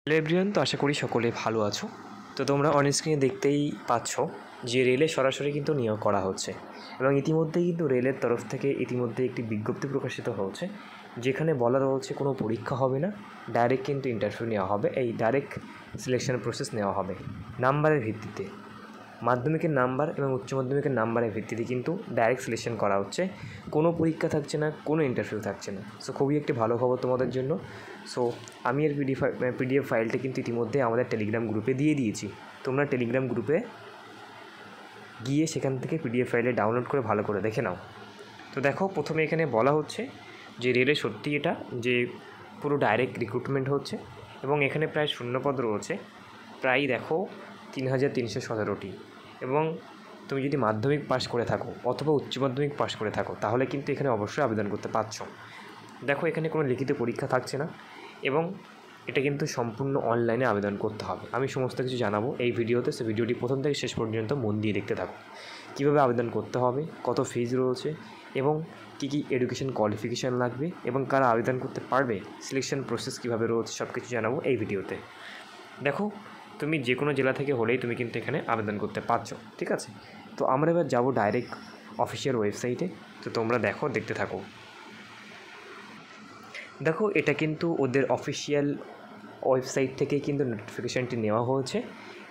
Hello everyone, তো আশা করি সকলে ভালো আছো। তো তোমরা অন স্ক্রিনে দেখতেই পাচ্ছ যে রেলে সরাসরি কিন্তু নিয়োগ করা হচ্ছে এবং ইতিমধ্যেই কিন্তু রেলের তরফ থেকে ইতিমধ্যে একটি বিজ্ঞপ্তি প্রকাশিত হচ্ছে, যেখানে বলা রয়েছে কোনো পরীক্ষা হবে না, ডাইরেক্ট কিন্তু ইন্টারভিউ নেওয়া হবে। এই ডাইরেক্ট সিলেকশন প্রসেস নেওয়া হবে নাম্বারের ভিত্তিতে। মাধ্যমিকের নাম্বার এবং উচ্চ মাধ্যমিকের নাম্বারের ভিত্তিতে কিন্তু ডাইরেক্ট সিলেকশন করা হচ্ছে। কোনো পরীক্ষা থাকছে না, কোনো ইন্টারভিউ থাকছে না। সো খুবই একটি ভালো খবর তোমাদের জন্য। সো আমি এর পিডিএফ ফাইলটা কিন্তু ইতিমধ্যে আমাদের টেলিগ্রাম গ্রুপে দিয়ে দিয়েছি। তোমরা টেলিগ্রাম গ্রুপে গিয়ে সেখান থেকে পিডিএফ ফাইলে ডাউনলোড করে ভালো করে দেখে নাও। তো দেখো, প্রথমে এখানে বলা হচ্ছে যে রেলে সত্যি এটা যে পুরো ডাইরেক্ট রিক্রুটমেন্ট হচ্ছে এবং এখানে প্রায় শূন্যপদ রয়েছে প্রায় দেখো 3317টি। এবং তুমি যদি মাধ্যমিক পাস করে থাকো অথবা উচ্চ মাধ্যমিক পাস করে থাকো তাহলে কিন্তু এখানে অবশ্যই আবেদন করতে পারছো। দেখো, এখানে কোনো লিখিত পরীক্ষা থাকছে না এবং এটা কিন্তু সম্পূর্ণ অনলাইনে আবেদন করতে হবে। আমি সমস্ত কিছু জানাবো এই ভিডিওতে, সে ভিডিওটি প্রথম থেকে শেষ পর্যন্ত মন দিয়ে দেখতে থাকো। কীভাবে আবেদন করতে হবে, কত ফিজ রয়েছে এবং কী কী এডুকেশন কোয়ালিফিকেশান লাগবে এবং কারা আবেদন করতে পারবে, সিলেকশন প্রসেস কীভাবে রয়েছে, সব কিছু জানাবো এই ভিডিওতে। দেখো, তুমি যে কোনো জেলা থেকে হলেই তুমি কিন্তু এখানে আবেদন করতে পারছো, ঠিক আছে। তো আমরা এবার যাবো ডাইরেক্ট অফিসিয়াল ওয়েবসাইটে। তো তোমরা দেখতে থাকো। দেখো, এটা কিন্তু ওদের অফিসিয়াল ওয়েবসাইট থেকেই কিন্তু নোটিফিকেশানটি নেওয়া হয়েছে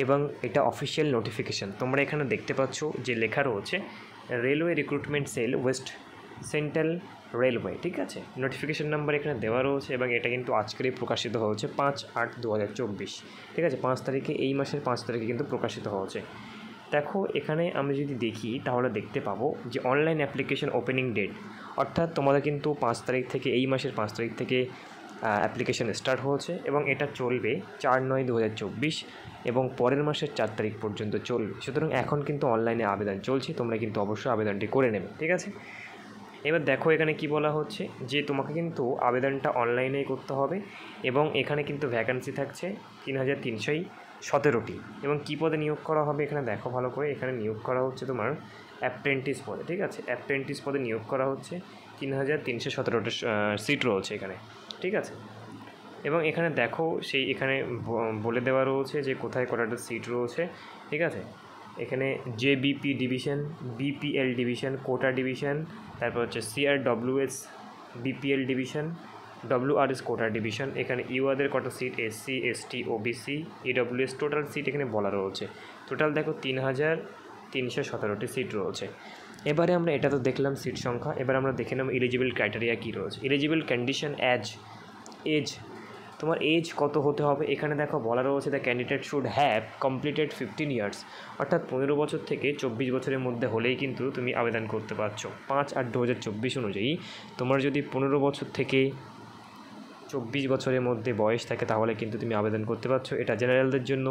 এবং এটা অফিসিয়াল নোটিফিকেশান। তোমরা এখানে দেখতে পাচ্ছ যে লেখা রয়েছে railway recruitment sell West central railway, ঠিক আছে। নোটিফিকেশান নাম্বার এখানে দেওয়া রয়েছে এবং এটা কিন্তু আজকেরই প্রকাশিত হয়েছে 5/8/2024, ঠিক আছে। 5 তারিখে, এই মাসের 5 তারিখে কিন্তু প্রকাশিত হয়েছে। দেখো, এখানে আমি যদি দেখি তাহলে দেখতে পাবো যে অনলাইন অ্যাপ্লিকেশন ওপেনিং ডেট, অর্থাৎ তোমাদের কিন্তু 5 তারিখ থেকে, এই মাসের 5 তারিখ থেকে অ্যাপ্লিকেশন স্টার্ট হয়েছে এবং এটা চলবে 4/9/2024 এবং পরের মাসের 4 তারিখ পর্যন্ত চলবে। সুতরাং এখন কিন্তু অনলাইনে আবেদন চলছে, তোমরা কিন্তু অবশ্যই আবেদনটি করে নেবে, ঠিক আছে। এবার দেখো, এখানে কি বলা হচ্ছে যে তোমাকে কিন্তু আবেদনটা অনলাইনেই করতে হবে এবং এখানে কিন্তু ভ্যাকান্সি থাকছে 3317টি এবং কী পদে নিয়োগ করা হবে এখানে দেখো ভালো করে। এখানে নিয়োগ করা হচ্ছে তোমার অ্যাপ্রেন্টিস পদে, ঠিক আছে। অ্যাপ্রেন্টিস পদে নিয়োগ করা হচ্ছে 3317টি সিট রয়েছে এখানে, ঠিক আছে। এবং এখানে দেখো, সেই এখানে বলে দেওয়া রয়েছে যে কোথায় কটাটা সিট রয়েছে, ঠিক আছে। এখানে JBP division, BPL division, Kota division, তারপর হচ্ছে CRWS BPL division, WRS Kota division. এখানে ইউআদের কটা seat, SC ST OBC EWS, total seat এখানে বলা রয়েছে। টোটাল দেখো 3317টি সিট রয়েছে। এবারে আমরা এটা তো দেখলাম সিট সংখ্যা। এবার আমরা দেখে নেব এলিজিবল ক্রাইটেরিয়া কী রয়েছে। এলিজিবল কন্ডিশন এজ, তোমার এজ কত হতে হবে এখানে দেখো বলা রয়েছে the candidate should have completed 15 years, অর্থাৎ 15 বছর থেকে 24 বছরের মধ্যে হলেই কিন্তু তুমি আবেদন করতে পারছো। 5/8/2024 অনুযায়ী তোমার যদি 15 বছর থেকে 24 বছরের মধ্যে বয়স থাকে তাহলে কিন্তু তুমি আবেদন করতে পারছো। এটা জেনারেলদের জন্য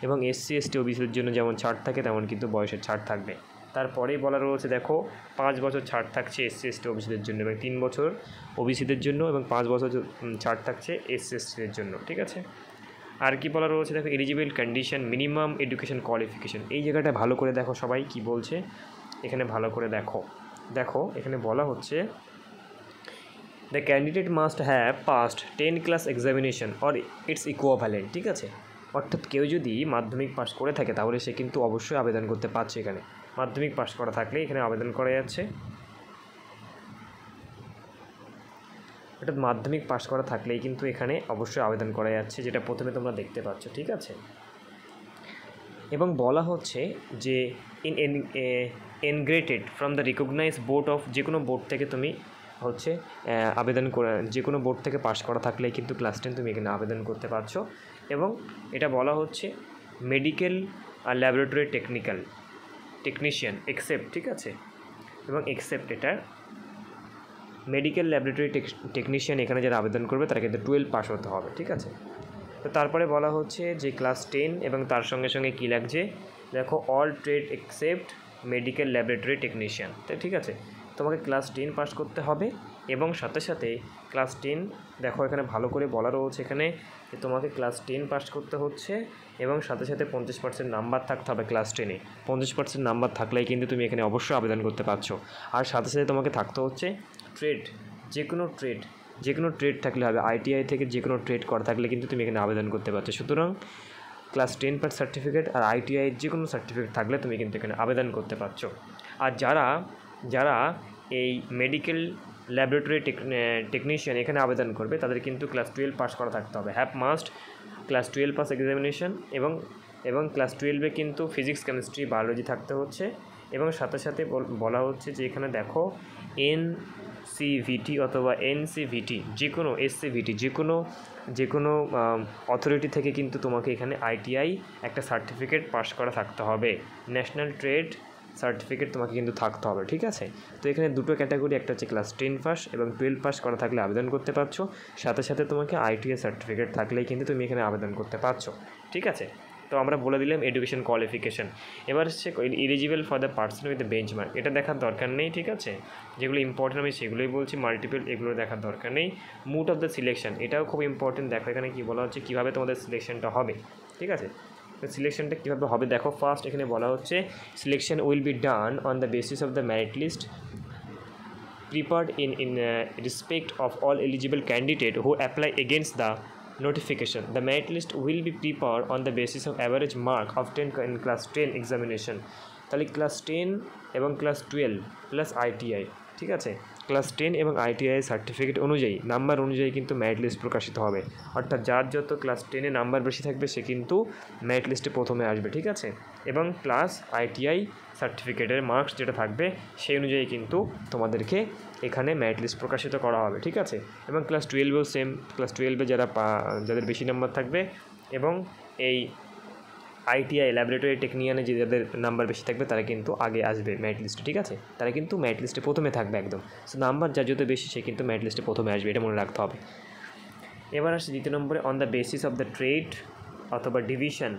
এবং এসসি এসটি ওবিসিদের জন্য যেমন ছাড় থাকে তেমন কিন্তু বয়সের ছাড় থাকবে। তারপরেই বলা রয়েছে দেখো 5 বছর ছাড় থাকছে এসসি এসটি ওবিসিদের জন্য এবং 3 বছর ওবিসিদের জন্য এবং 5 বছর ছাড় থাকছে এসসি এসটিদের জন্য, ঠিক আছে। আর কি বলা রয়েছে দেখো, eligible condition minimum education qualification. এই জায়গাটা ভালো করে দেখো সবাই কি বলছে এখানে ভালো করে দেখো। এখানে বলা হচ্ছে the candidate must have passed 10 class examination or its equivalent, ঠিক আছে। অর্থাৎ কেউ যদি মাধ্যমিক পাস করে থাকে তাহলে সে কিন্তু অবশ্যই আবেদন করতে পারছে। এখানে মাধ্যমিক পাস করা থাকলে এখানে আবেদন করা যাচ্ছে, অর্থাৎ মাধ্যমিক পাস করা থাকলেই কিন্তু এখানে অবশ্যই আবেদন করা যাচ্ছে, যেটা প্রথমে তোমরা দেখতে পাচ্ছ, ঠিক আছে। এবং বলা হচ্ছে যে integrated from the recognise board of, যে কোনো বোর্ড থেকে তুমি হচ্ছে আবেদন করে, যে কোনো বোর্ড থেকে পাস করা থাকলেই কিন্তু ক্লাস 10 তুমি এখানে আবেদন করতে পারছো। এবং এটা বলা হচ্ছে মেডিকেল আর ল্যাবরেটরি টেকনিশিয়ান এক্সেপ্ট, ঠিক আছে। এবং এক্সেপ্ট এটা মেডিকেল ল্যাবরেটরি টেকনিশিয়ান এখানে যারা আবেদন করবে তারা কিন্তু 12 পাস হতে হবে, ঠিক আছে। তো তারপরে বলা হচ্ছে যে ক্লাস 10 এবং তার সঙ্গে সঙ্গে কী লাগছে দেখো, all trade except medical laboratory technician, ঠিক আছে। তোমাকে ক্লাস 10 পাস করতে হবে এবং সাথে সাথে ক্লাস 10 দেখো এখানে ভালো করে বলা রয়েছে এখানে যে তোমাকে ক্লাস 10 পাস করতে হচ্ছে এবং সাথে সাথে 50% নাম্বার থাকতে হবে ক্লাস 10-এ। 50% নাম্বার থাকলেই কিন্তু তুমি এখানে অবশ্যই আবেদন করতে পারছো। আর সাথে সাথে তোমাকে থাকতে হচ্ছে ট্রেড, যে কোনো ট্রেড যে কোনো ট্রেড থাকলে হবে, আইটিআই থেকে যে কোনো ট্রেড করা থাকলে কিন্তু তুমি এখানে আবেদন করতে পারছো। সুতরাং ক্লাস 10 পাস সার্টিফিকেট আর আইটিআই যে কোনো সার্টিফিকেট থাকলে তুমি কিন্তু এখানে আবেদন করতে পারছো। আর যারা এই মেডিকেল ল্যাবরেটরি টেকনিশিয়ান এখানে আবেদন করবে তাদের কিন্তু ক্লাস 12 পাস করা থাকতে হবে, মাস্ট ক্লাস 12 পাস এক্সামিনেশন, এবং ক্লাস 12-এ কিন্তু ফিজিক্স, কেমিস্ট্রি, বায়োলজি থাকতে হচ্ছে। এবং সাথে সাথে বলা হচ্ছে যে এখানে দেখো NCVT অথবা NCVT যে কোনো SCVT যে কোনো অথরিটি থেকে কিন্তু তোমাকে এখানে আইটিআই একটা সার্টিফিকেট পাস করা থাকতে হবে, ন্যাশনাল ট্রেড সার্টিফিকেট তোমাকে কিন্তু থাকতে হবে, ঠিক আছে। তো এখানে দুটো ক্যাটাগরি, একটা হচ্ছে ক্লাস 10 পাস এবং 12 পাস করা থাকলে আবেদন করতে পারছো, সাথে সাথে তোমাকে আইটিআই সার্টিফিকেট থাকলেই কিন্তু তুমি এখানে আবেদন করতে পারছো, ঠিক আছে। তো আমরা বলে দিলাম এডুকেশন কোয়ালিফিকেশান। এবার হচ্ছে eligible for the person with the benchmark, এটা দেখার দরকার নেই, ঠিক আছে। যেগুলো ইম্পর্টেন্ট আমি সেগুলোই বলছি, মাল্টিপল এগুলো দেখার দরকার নেই। মুড অফ দ্য সিলেকশন, এটাও খুব ইম্পর্টেন্ট। দেখো এখানে কী বলা হচ্ছে, কীভাবে তোমাদের সিলেকশনটা হবে, ঠিক আছে। তো সিলেকশনটা কীভাবে হবে দেখো, ফার্স্ট এখানে বলা হচ্ছে selection will be done on the basis of the merit list prepared in respect of all eligible candidate who apply against the notification. The merit list will be prepared on the basis of average mark obtained in class 10 examination. তাহলে class 10 এবং class 12 plus ITI, ঠিক আছে। Class 10 এবং ITI certificate অনুযায়ী number অনুযায়ী কিন্তু merit list প্রকাশিত হবে, অর্থাৎ যার যত ক্লাস 10-এ নাম্বার বেশি থাকবে সে কিন্তু মেরিট লিস্টে প্রথমে আসবে, ঠিক আছে। এবং প্লাস আইটিআই সার্টিফিকেটের মার্কস যেটা থাকবে সেই অনুযায়ী কিন্তু তোমাদেরকে এখানে মেরিট লিস্ট প্রকাশিত করা হবে, ঠিক আছে। এবং ক্লাস 12-এও সেম, ক্লাস 12-এ যাদের বেশি নাম্বার থাকবে এবং এই আইটিআই ল্যাবরেটরি টেকনিশিয়ানে যাদের নাম্বার বেশি থাকবে তারা কিন্তু আগে আসবে মেরিট লিস্টে, ঠিক আছে। তারা কিন্তু মেরিট লিস্টে প্রথমে থাকবে একদম। সো নাম্বার যার যত বেশি সে কিন্তু মেরিট লিস্টে প্রথমে আসবে, এটা মনে রাখতে হবে। এবার আসছে দ্বিতীয় নম্বরে, on the basis of the trade অথবা division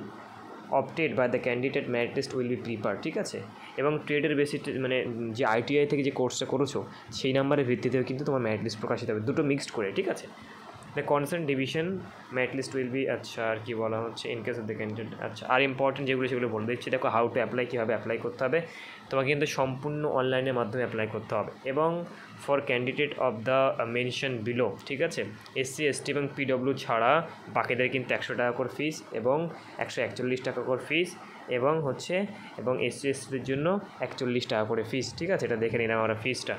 opted by the candidate merit list will be prepare, ঠিক আছে। এবং ট্রেডের বেসিস মানে যে আইটিআই থেকে যে কোর্সটা করেছো সেই নাম্বারের ভিত্তিতেও কিন্তু তোমার মেরিট লিস্ট প্রকাশিত হবে, দুটো মিক্সড করে, ঠিক আছে। The concern division merit list will be, আচ্ছা আর কি বলা হচ্ছে, in case of the candidate, আচ্ছা আর ইম্পর্টেন্ট যেগুলো সেগুলো বলে দিচ্ছি। দেখো হাউ টু অ্যাপ্লাই, কীভাবে অ্যাপ্লাই করতে হবে, তোমাকে কিন্তু সম্পূর্ণ অনলাইনের মাধ্যমে অ্যাপ্লাই করতে হবে। এবং for candidate of the mention below, ঠিক আছে, SC ST এবং PW ছাড়া বাকিদের কিন্তু 100 টাকা করে ফিস এবং 141 টাকা করে ফিস এবং SC STদের জন্য 41 টাকা করে ফিস, ঠিক আছে। এটা দেখে নিলাম আমরা ফিসটা।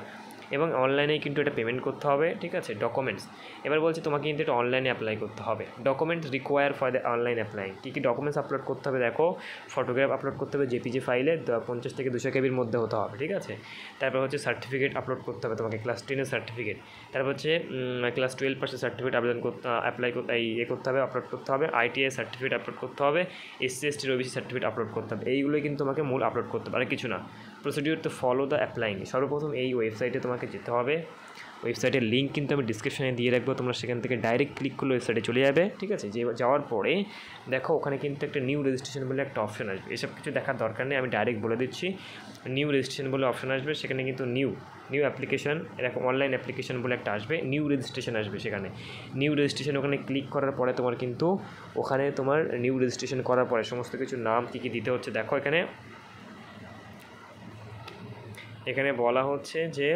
এবং অনলাইনে কিন্তু এটা পেমেন্ট করতে হবে, ঠিক আছে। ডকুমেন্টস, এবার বলছি তোমাকে কিন্তু এটা অনলাইনে অ্যাপ্লাই করতে হবে। Documents require for the online apply, কী কী ডকুমেন্টস আপলোড করতে হবে দেখো, ফটোগ্রাফ আপলোড করতে হবে JPG ফাইলে 50 থেকে 200 KB মধ্যে হতে হবে, ঠিক আছে। তারপর সার্টিফিকেট আপলোড করতে হবে তোমাকে, ক্লাস 10-এর সার্টিফিকেট। তারপর ক্লাস 12 পাসের সার্টিফিকেট করতে হবে, আপলোড করতে হবে। আইটিআই সার্টিফিকেট আপলোড করতে হবে, SC ST OBC certificate upload করতে হবে। এইগুলোই কিন্তু তোমাকে মূল আপলোড করতে হবে, আর কিছু না। Procedure to follow the applying, সর্বপ্রথম এই ওয়েবসাইটে তোমাকে যেতে হবে। ওয়েবসাইটের লিঙ্ক কিন্তু আমি ডিসক্রিপশনে দিয়ে রাখবো, তোমরা সেখান থেকে ডাইরেক্ট ক্লিক করলে ওয়েবসাইটে চলে যাবে, ঠিক আছে। যাওয়ার পরে দেখো ওখানে কিন্তু একটা নিউ রেজিস্ট্রেশন বলে একটা অপশন আসবে। এসব কিছু দেখার দরকার নেই, আমি ডাইরেক্ট বলে দিচ্ছি। নিউ রেজিস্ট্রেশন বলে অপশন আসবে, সেখানে কিন্তু নিউ অ্যাপ্লিকেশন, এরকম অনলাইন অ্যাপ্লিকেশন বলে একটা আসবে, নিউ রেজিস্ট্রেশন আসবে। সেখানে নিউ রেজিস্ট্রেশন ওখানে ক্লিক করার পরে তোমার কিন্তু ওখানে তোমার নিউ রেজিস্ট্রেশন করার পরে সমস্ত কিছু নাম কী কী দিতে হচ্ছে দেখো, এখানে বলা হচ্ছে যে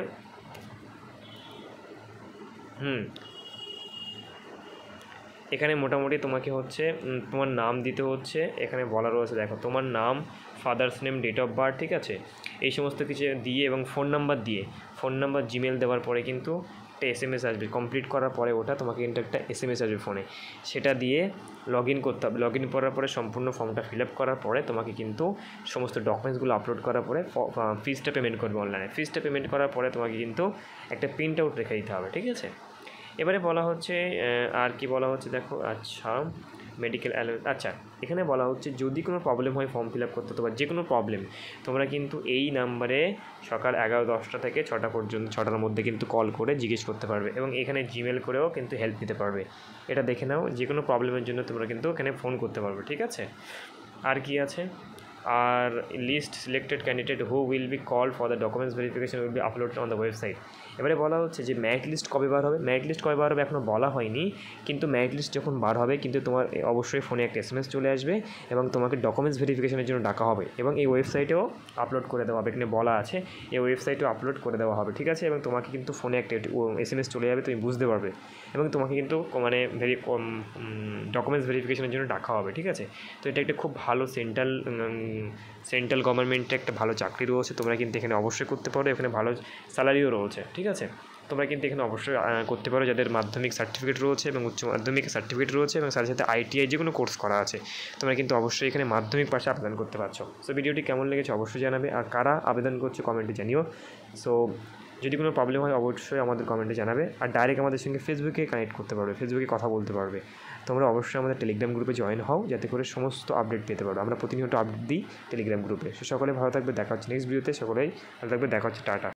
এখানে মোটামুটি তোমাকে তোমার নাম দিতে হচ্ছে, এখানে বলা রয়েছে দেখো তোমার নাম, father's name, date of birth, ঠিক আছে। এই সমস্ত কিছু দিয়ে এবং ফোন নাম্বার জিমেল দেওয়ার পরে কিন্তু একটা SMS আসবে। কমপ্লিট করার পরে ওটা তোমাকে কিন্তু একটা SMS আসবে ফোনে, সেটা দিয়ে লগ ইন করতে হবে। লগ ইন করার পরে সম্পূর্ণ ফর্মটা ফিল আপ করার পরে তোমাকে কিন্তু সমস্ত ডকুমেন্টসগুলো আপলোড করার পরে ফিসটা পেমেন্ট করবে অনলাইনে। ফিসটা পেমেন্ট করার পরে তোমাকে কিন্তু একটা প্রিন্ট আউট রেখে দিতে হবে, ঠিক আছে। এবারে বলা হচ্ছে আর কি বলা হচ্ছে দেখো, আচ্ছা মেডিকেল আচ্ছা এখানে বলা হচ্ছে যদি কোনো প্রবলেম হয় ফর্ম ফিল আপ করতে বা যে কোনো প্রবলেম তোমরা কিন্তু এই নাম্বারে সকাল 11:10টা থেকে 6টা পর্যন্ত 6টার মধ্যে কিন্তু কল করে জিজ্ঞেস করতে পারবে এবং এখানে জিমেল করেও কিন্তু হেল্প নিতে পারবে। এটা দেখে নাও, যে কোনো প্রবলেমের জন্য তোমরা কিন্তু এখানে ফোন করতে পারবে, ঠিক আছে। আর কি আছে, আর list selected candidate who will be call for the documents verification will be uploaded on the website. এবারে বলা হচ্ছে যে মেরিট লিস্ট কবে বার হবে, মেরিট লিস্ট কবে বার হবে এখনও বলা হয়নি, কিন্তু মেরিট লিস্ট যখন বার হবে কিন্তু তোমার অবশ্যই ফোনে একটা SMS চলে আসবে এবং তোমাকে ডকুমেন্টস ভেরিফিকেশনের জন্য ডাকা হবে এবং এই ওয়েবসাইটেও আপলোড করে দেওয়া হবে, এখানে বলা আছে এই ওয়েবসাইটেও আপলোড করে দেওয়া হবে, ঠিক আছে। এবং তোমাকে কিন্তু ফোনে একটা SMS চলে যাবে, তুমি বুঝতে পারবে এবং তোমাকে কিন্তু মানে ডকুমেন্টস ভেরিফিকেশনের জন্য ডাকা হবে, ঠিক আছে। তো এটা একটা খুব ভালো সেন্ট্রাল গভর্নমেন্টের একটা ভালো চাকরি রয়েছে, তোমরা কিন্তু এখানে অবশ্যই করতে পারো, এখানে ভালো স্যালারিও রয়েছে, ঠিক আছে। তোমরা কিন্তু এখানে অবশ্যই করতে পারো যাদের মাধ্যমিক সার্টিফিকেট রয়েছে এবং উচ্চ মাধ্যমিক সার্টিফিকেট রয়েছে এবং সাথে সাথে ITI যে কোনো কোর্স করা আছে, তোমরা কিন্তু অবশ্যই এখানে মাধ্যমিক পাশে আবেদন করতে পারছো। সো ভিডিওটি কেমন লেগেছে অবশ্যই জানাবে, আর কারা আবেদন করছো কমেন্টে জানিও। সো যদি কোনো প্রবলেম হয় অবশ্যই আমাদের কমেন্টে জানাবে, আর ডাইরেক্ট আমাদের সঙ্গে ফেসবুকে কানেক্ট করতে পারবে, ফেসবুকে কথা বলতে পারবে। তোমরা অবশ্যই আমাদের টেলিগ্রাম গ্রুপে জয়েন হও যাতে করে সমস্ত আপডেট পেতে পারো, আমরা প্রতিনিয়ত আপডেট দিই টেলিগ্রাম গ্রুপে। সকলে ভালো থাকবে, দেখা হচ্ছে নেক্সট ভিডিওতে, সকলেই ভালো থাকবে, দেখা হচ্ছে, টাটা।